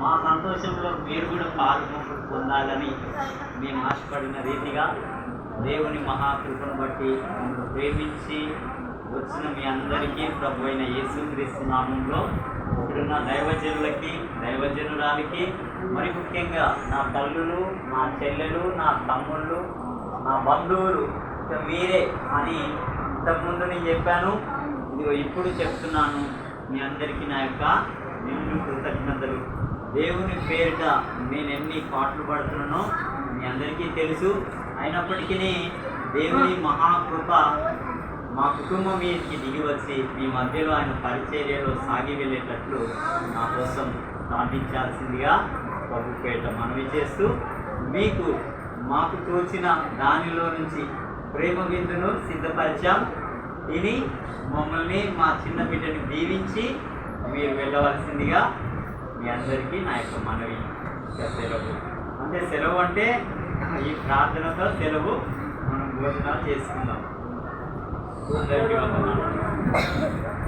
మా సంతోషంలో మీరు కూడా పాల్గొనలు పొందాలని మేము ఆశపడిన రీతిగా దేవుని మహాకృపను బట్టి మమ్మల్ని ప్రేమించి వచ్చిన మీ అందరికీ ప్రభు అయిన యేసుక్రీస్తు నామంలో ఇక్కడున్న దైవజనులకి దైవజనురాలకి మరి ముఖ్యంగా నా తల్లులు నా చెల్లెలు నా తమ్ముళ్ళు నా బంధువులు మీరే అని ఇంతకుముందు నేను చెప్పాను, ఇదిగో ఇప్పుడు చెప్తున్నాను. మీ అందరికీ నా యొక్క నిండు కృతజ్ఞతలు. దేవుని పేరిట నేను ఎన్ని పాటలు పడుతున్నానో మీ అందరికీ తెలుసు. అయినప్పటికీ దేవుని మహాకృప మా కుటుంబం మీదకి దిగి వచ్చి మీ మధ్యలో ఆయన పరిచర్యలో సాగి వెళ్ళేటట్లు నా కోసం ప్రార్థించాల్సిందిగా ప్రభుపేట మనవి చేస్తూ, మీకు మాకు తోచిన దానిలో నుంచి ప్రేమ విందును సిద్ధపరిచాం. ఇది మమ్మల్ని మా చిన్న బిడ్డని దీవించి మీరు వెళ్ళవలసిందిగా మీ అందరికీ నా యొక్క మనవి. సెలవు అంటే సెలవు అంటే ఈ ప్రార్థనతో సెలవు. మనం భోజనాలు చేసుకుందాం. అందరికీ వందనాలు.